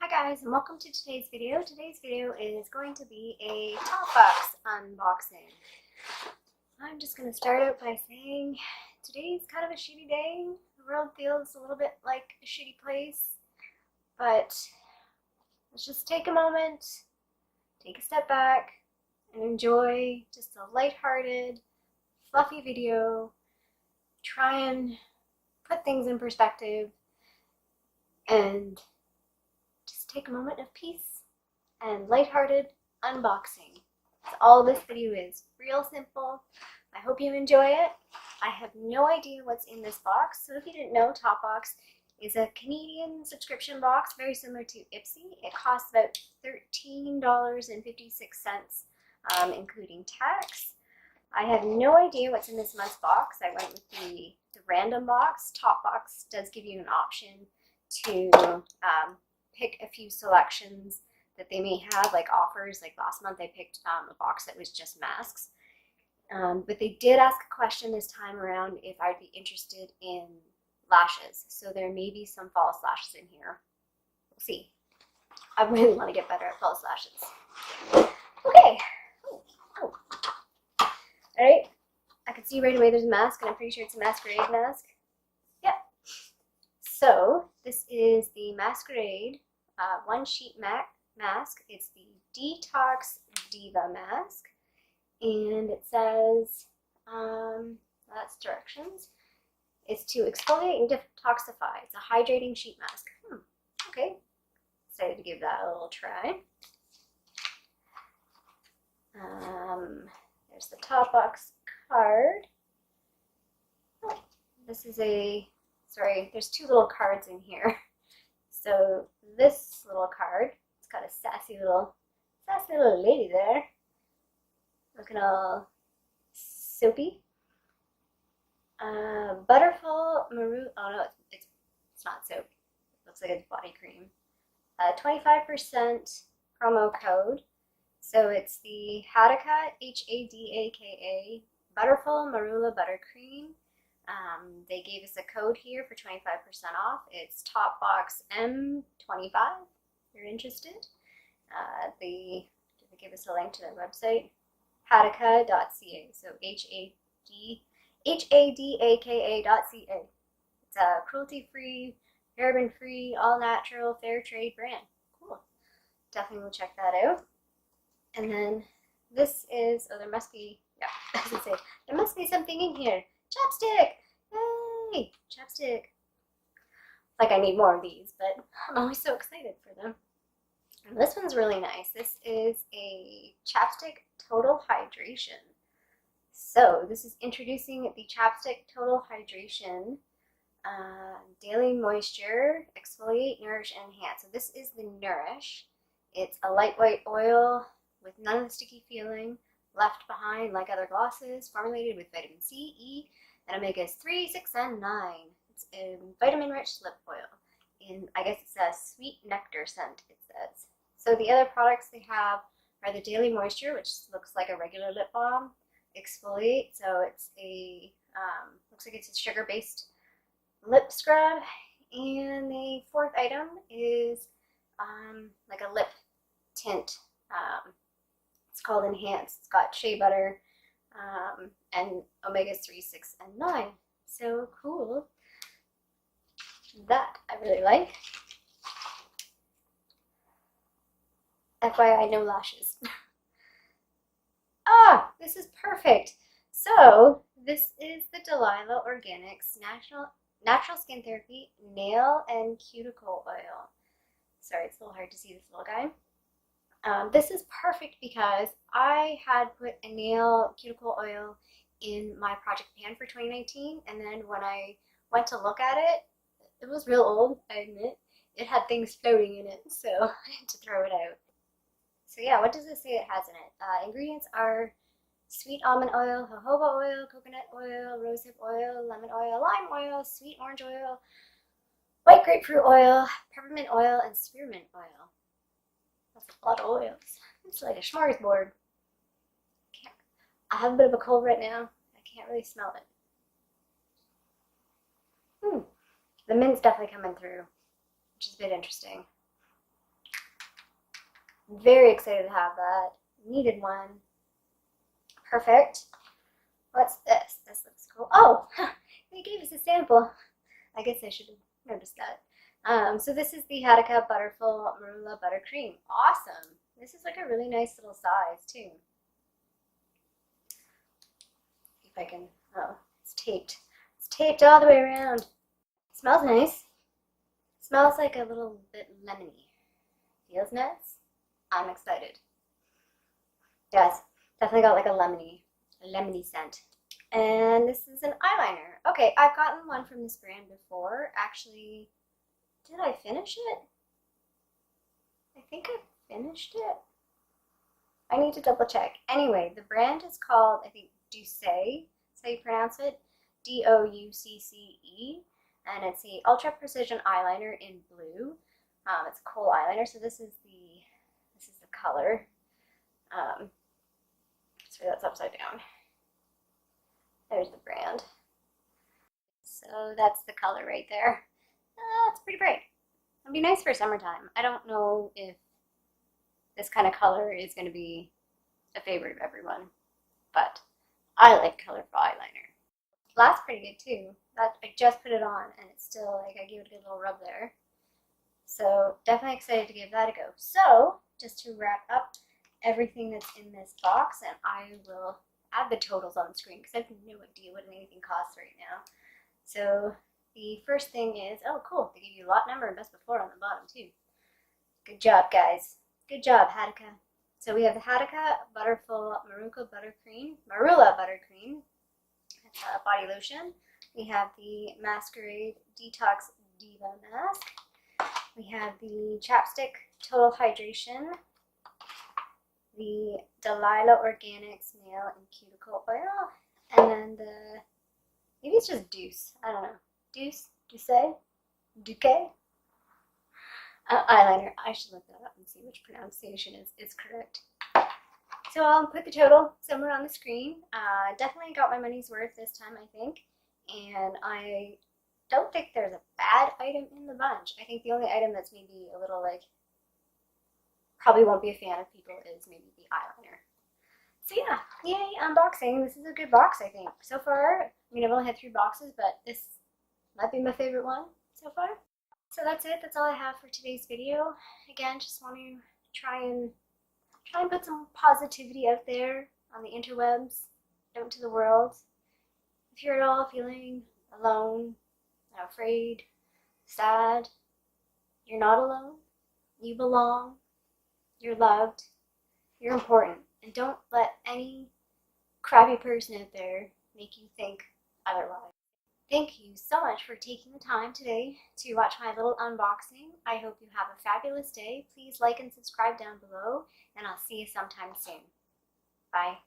Hi guys, and welcome to today's video. Today's video is going to be a Topbox unboxing. I'm just going to start out by saying today's kind of a shitty day. The world feels a little bit like a shitty place, but let's just take a moment, take a step back, and enjoy just a lighthearted, fluffy video. Try and put things in perspective and just take a moment of peace and lighthearted unboxing. That's all this video is. Real simple. I hope you enjoy it. I have no idea what's in this box, so if you didn't know, Topbox is a Canadian subscription box, very similar to Ipsy. It costs about $13.56, including tax. I have no idea what's in this month's box. I went with the random box. Topbox does give you an option to pick a few selections that they may have, like offers. Like last month I picked a box that was just masks. But they did ask a question this time around if I'd be interested in lashes. So there may be some false lashes in here. We'll see. I really want to get better at false lashes. Okay. Oh. Alright. I can see right away there's a mask, and I'm pretty sure it's a masquerade mask. Yep. So this is the Masquerade one sheet mask. It's the Detox Diva mask, and it says that's directions. It's to exfoliate and detoxify. It's a hydrating sheet mask. Okay, excited to give that a little try. There's the Topbox card. Oh, this is a sorry, there's two little cards in here. So this little card, it's got a sassy little lady there, looking all soapy. Butterful Maroon. Oh no, it's not soap. It looks like it's body cream. 25% promo code. So it's the Hadaka, Hadaka, Butterful Marula Buttercream. They gave us a code here for 25% off. It's Topbox M25 if you're interested. They give us a link to their website, hadaka.ca. So Hadaka.ca. It's a cruelty-free, paraben-free, all-natural, fair trade brand. Cool. Definitely will check that out. And then this is, oh, there must be, yeah, I was gonna say, there must be something in here. Chapstick! Yay! Chapstick. Like I need more of these, but I'm always so excited for them. And this one's really nice. This is a Chapstick Total Hydration. So this is introducing the Chapstick Total Hydration Daily Moisture, Exfoliate, Nourish, and Enhance. So this is the Nourish. It's a lightweight oil with none of the sticky feeling left behind like other glosses, formulated with vitamin C, E, and omegas 3, 6, and 9. It's a vitamin-rich lip oil. In, I guess it's a sweet nectar scent, it says. So the other products they have are the Daily Moisture, which looks like a regular lip balm. Exfoliate, so it's a, looks like it's a sugar-based lip scrub. And the fourth item is like a lip tint. It's called Enhance. It's got shea butter and omegas 3, 6, and 9. So cool. That I really like. FYI, no lashes. Ah, this is perfect. So this is the Delilah Organics Natural Skin Therapy Nail and Cuticle Oil. Sorry, it's a little hard to see this little guy. This is perfect because I had put a nail cuticle oil in my project pan for 2019, and then when I went to look at it, it was real old, I admit. It had things floating in it, so I had to throw it out. So yeah, what does it say it has in it? Ingredients are sweet almond oil, jojoba oil, coconut oil, rosehip oil, lemon oil, lime oil, sweet orange oil, white grapefruit oil, peppermint oil, and spearmint oil. That's a lot of oils. It's like a smorgasbord. I have a bit of a cold right now. I can't really smell it. The mint's definitely coming through, which is a bit interesting. Very excited to have that. Needed one. Perfect. What's this? This looks cool. Oh, they gave us a sample. I guess I should have noticed that. So this is the Hadaka Butterful Marula Buttercream. Awesome. This is like a really nice little size too. See if I can, oh, it's taped. It's taped all the way around. It smells nice. It smells like a little bit lemony. Feels nice. I'm excited. Yes, definitely got like a lemony scent. And this is an eyeliner. Okay, I've gotten one from this brand before. Actually, did I finish it? I think I finished it. I need to double check. Anyway, the brand is called, I think, Douce. That's how you pronounce it. Doucce. And it's the Ultra Precision Eyeliner in blue. It's a kohl eyeliner, so this is the color. Sorry, that's upside down. There's the brand. So that's the color right there. It's pretty bright. It'll be nice for summertime. I don't know if this kind of color is going to be a favorite of everyone, but I like colorful eyeliner. It lasts pretty good too. I just put it on and it's still like I gave it a good little rub there. So definitely excited to give that a go. So just to wrap up everything that's in this box, and I will add the totals on the screen because I have no idea what anything costs right now. So the first thing is, oh cool, they give you lot number and best before on the bottom too. Good job, guys. Good job, Hadaka. So we have the Hadaka Butterful Marula Buttercream. It's a body lotion. We have the Masquerade Detox Diva Mask. We have the Chapstick Total Hydration. The Delilah Organics Nail and Cuticle Oil. And then the, maybe it's just Douce. I don't know. Douce? Duque? Eyeliner. I should look that up and see which pronunciation is correct. So I'll put the total somewhere on the screen. Definitely got my money's worth this time, I think. And I don't think there's a bad item in the bunch. I think the only item that's maybe a little like, probably won't be a fan of people is maybe the eyeliner. So yeah, yay, unboxing. This is a good box, I think. So far, I mean, I've only had 3 boxes, but this might be my favorite one so far. So that's it. That's all I have for today's video. Again, just want to try and put some positivity out there on the interwebs, out to the world. If you're at all feeling alone, afraid, sad, you're not alone. You belong. You're loved. You're important. And don't let any crappy person out there make you think otherwise. Thank you so much for taking the time today to watch my little unboxing. I hope you have a fabulous day. Please like and subscribe down below, and I'll see you sometime soon. Bye.